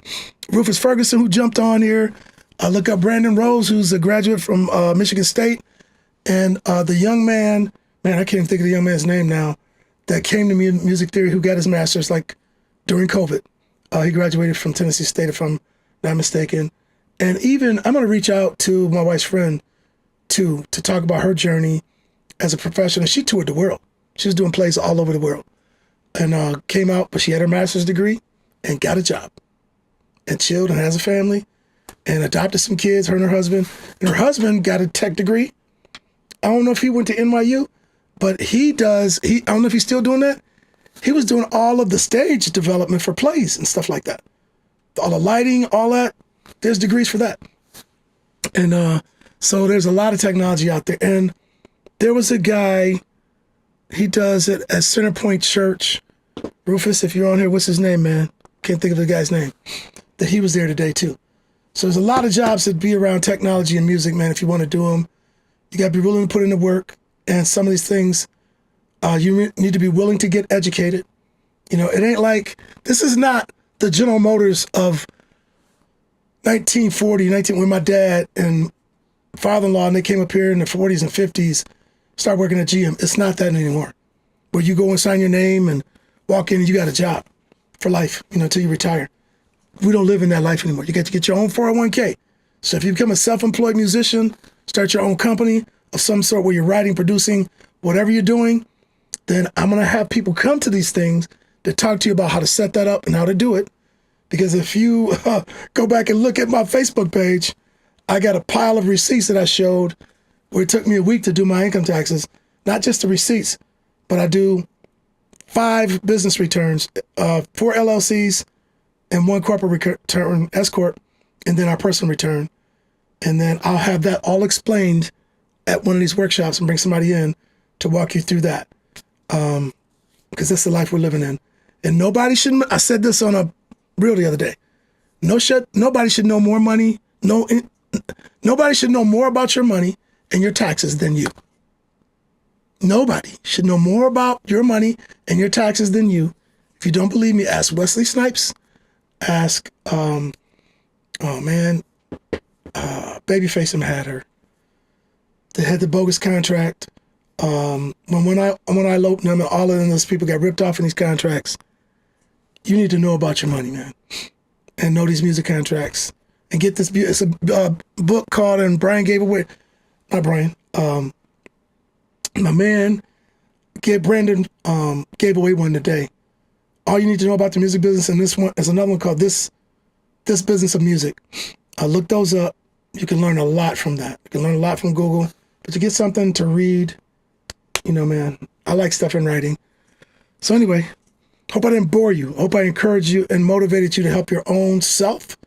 Rufus Ferguson, who jumped on here. Look up Brandon Rose, who's a graduate from Michigan State. And the young man, I can't even think of the young man's name now, that came to me in music theory, who got his master's during COVID. He graduated from Tennessee State, if I'm not mistaken. And even, I'm going to reach out to my wife's friend, too, to talk about her journey as a professional. She toured the world. She was doing plays all over the world. And came out, but she had her master's degree and got a job. And chilled and has a family. And adopted some kids, her and her husband. And her husband got a tech degree. I don't know if he went to NYU, but I don't know if he's still doing that. He was doing all of the stage development for plays and stuff like that. All the lighting, all that. There's degrees for that. And so there's a lot of technology out there. And there was a guy, he does it at Centerpoint Church. Rufus, if you're on here, what's his name, man? Can't think of the guy's name. That he was there today, too. So there's a lot of jobs that be around technology and music, man, if you want to do them. You got to be willing to put in the work. And some of these things, you need to be willing to get educated. It ain't like, this is not the General Motors of 1940, when my dad and father-in-law, and they came up here in the 40s and 50s, started working at GM. It's not that anymore. Where you go and sign your name and walk in and you got a job for life, until you retire. We don't live in that life anymore. You got to get your own 401k. So if you become a self-employed musician, start your own company of some sort where you're writing, producing, whatever you're doing, then I'm going to have people come to these things to talk to you about how to set that up and how to do it. Because if you go back and look at my Facebook page, I got a pile of receipts that I showed where it took me a week to do my income taxes. Not just the receipts, but I do 5 business returns, 4 LLCs, and 1 corporate return, S Corp, and then our personal return. And then I'll have that all explained at one of these workshops and bring somebody in to walk you through that. Because that's the life we're living in. And nobody should, I said this on a reel the other day. Nobody should know more money. Nobody should know more about your money and your taxes than you. Nobody should know more about your money and your taxes than you. If you don't believe me, ask Wesley Snipes. Ask, Babyface and had her. They had the bogus contract. When I eloped them and all of those people got ripped off in these contracts, you need to know about your money, man. And know these music contracts. And get this, it's a book called, and Brian gave away, not Brian, my man, Brandon gave away one today. All you need to know about the music business, and this one is another one called This Business of Music. Look those up. You can learn a lot from that. You can learn a lot from Google, but to get something to read, man, I like stuff in writing. So anyway, hope I didn't bore you. Hope I encouraged you and motivated you to help your own self,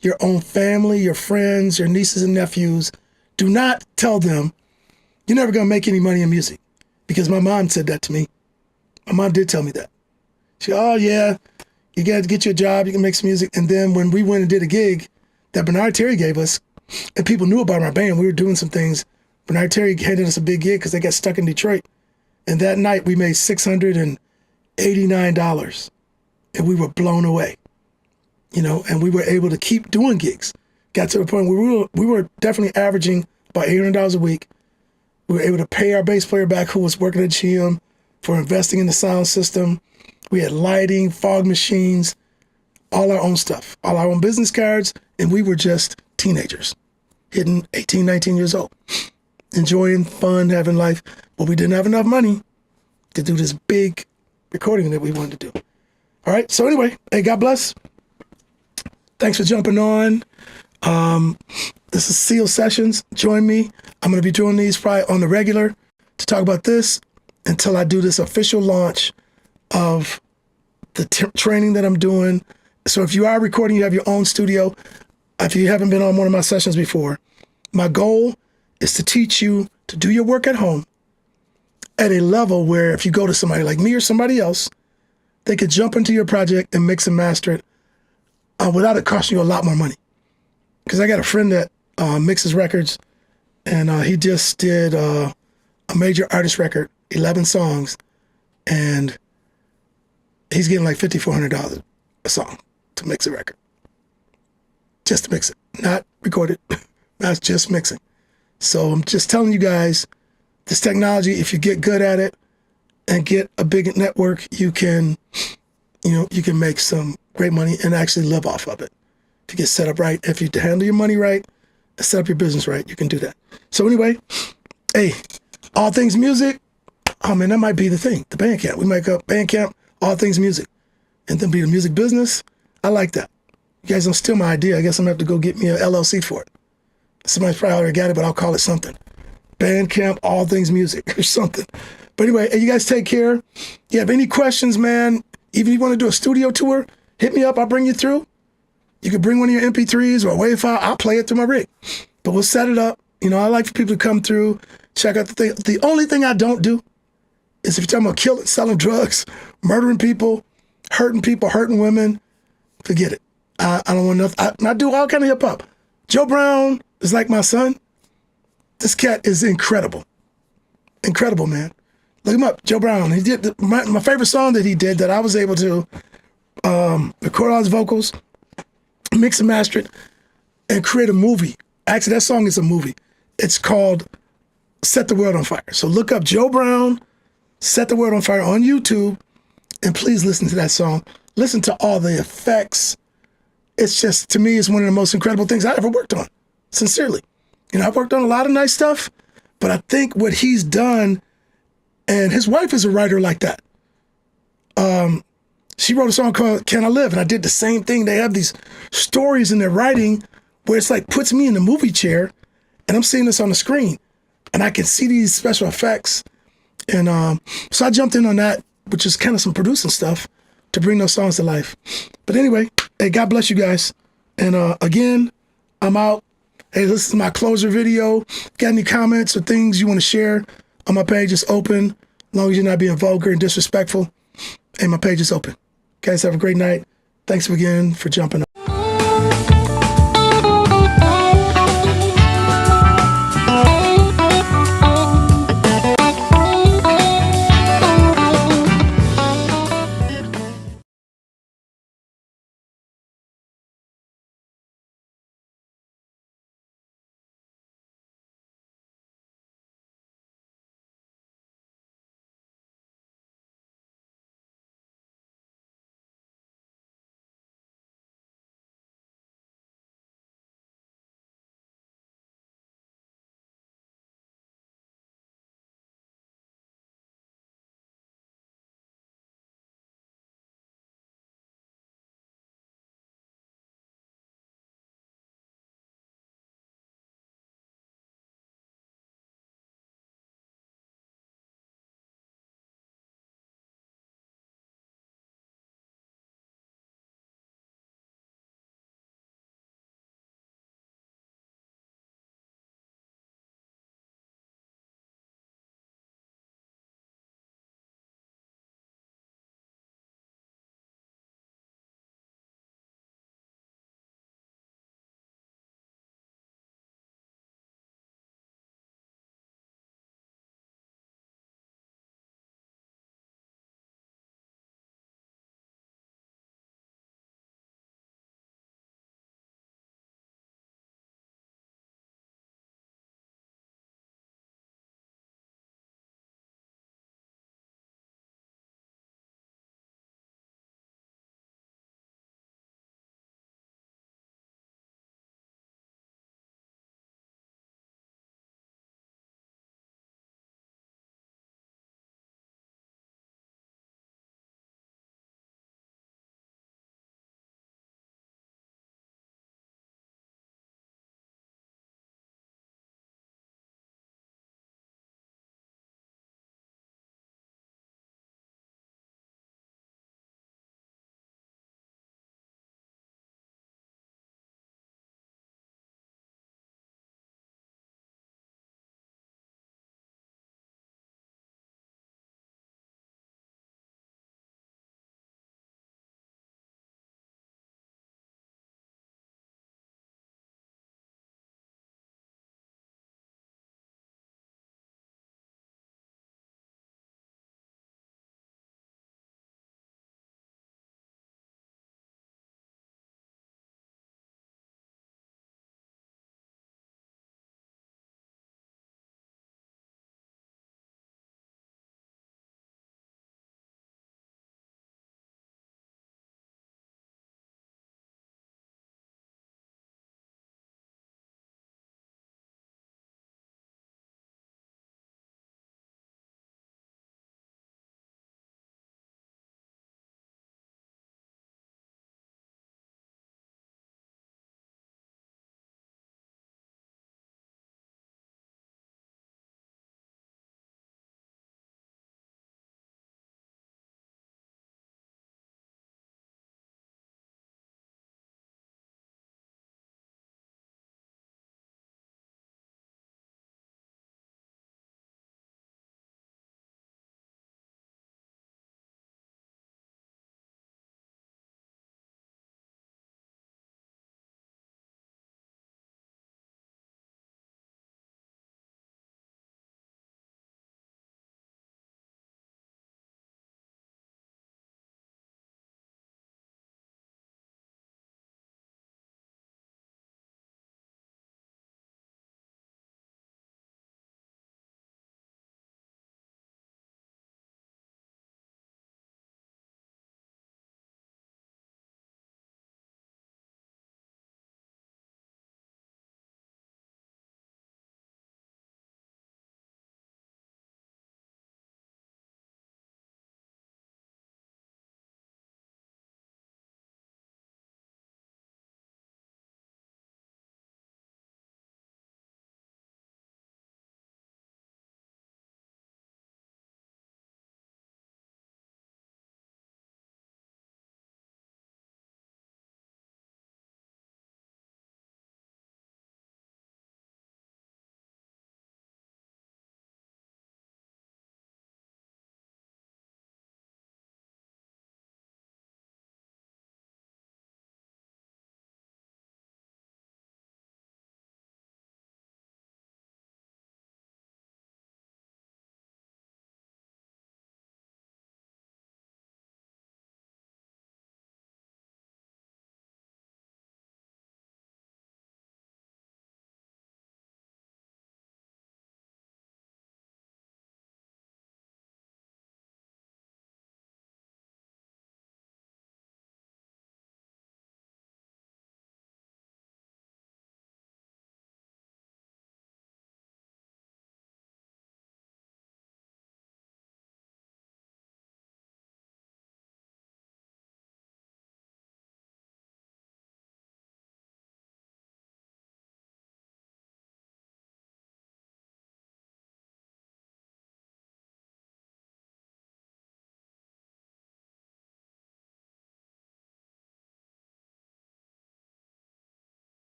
your own family, your friends, your nieces and nephews. Do not tell them you're never going to make any money in music, because my mom said that to me. My mom did tell me that. She, oh yeah, you got to get you a job, you can make some music. And then when we went and did a gig that Bernard Terry gave us, and people knew about our band, we were doing some things. Bernard Terry handed us a big gig because they got stuck in Detroit. And that night we made $689, and we were blown away, and we were able to keep doing gigs. Got to the point where we were definitely averaging about $800 a week. We were able to pay our bass player back, who was working at GM, for investing in the sound system. We had lighting, fog machines, all our own stuff, all our own business cards, and we were just teenagers, hitting 18, 19 years old, enjoying fun, having life, but we didn't have enough money to do this big recording that we wanted to do. All right, so anyway, hey, God bless. Thanks for jumping on. This is Seal Sessions. Join me. I'm going to be doing these probably on the regular to talk about this until I do this official launch of the training that I'm doing. So if you are recording, you have your own studio. If you haven't been on one of my sessions before, my goal is to teach you to do your work at home at a level where if you go to somebody like me or somebody else, they could jump into your project and mix and master it without it costing you a lot more money. Because I got a friend that mixes records, and he just did a major artist record, 11 songs, and he's getting like $5,400 a song to mix a record. Just to mix it, not record it, that's just mixing. So I'm just telling you guys, this technology, if you get good at it and get a big network, you can make some great money and actually live off of it. If you get set up right, if you handle your money right, and set up your business right, you can do that. So anyway, hey, all things music, oh man, that might be the thing, the Bandcamp. We make up Bandcamp, all things music, and then be the music business. I like that. You guys don't steal my idea. I guess I'm gonna have to go get me an LLC for it. Somebody's probably already got it, but I'll call it something. Bandcamp, all things music or something. But anyway, hey, you guys take care. You have any questions, man, even if you want to do a studio tour, hit me up, I'll bring you through. You can bring one of your MP3s or a WAV file, I'll play it through my rig. But we'll set it up. I like for people to come through, check out the thing. The only thing I don't do is if you're talking about killing, selling drugs, murdering people, hurting women, forget it. I don't want nothing. I do all kind of hip hop. Joe Brown is like my son. This cat is incredible. Incredible, man. Look him up, Joe Brown. He did my favorite song that he did that I was able to record all his vocals, mix and master it, and create a movie. Actually, that song is a movie. It's called Set the World on Fire. So look up Joe Brown, Set the World on Fire on YouTube, and please listen to that song. Listen to all the effects. It's just, to me, it's one of the most incredible things I ever worked on, sincerely. I've worked on a lot of nice stuff, but I think what he's done, and his wife is a writer like that. She wrote a song called Can I Live? And I did the same thing. They have these stories in their writing where it's like puts me in the movie chair and I'm seeing this on the screen and I can see these special effects. And so I jumped in on that, which is kind of some producing stuff to bring those songs to life. But anyway, hey, God bless you guys. And again, I'm out. Hey, this is my closure video. Got any comments or things you want to share on my page? It's open, as long as you're not being vulgar and disrespectful. Hey, my page is open. Guys, have a great night. Thanks again for jumping on.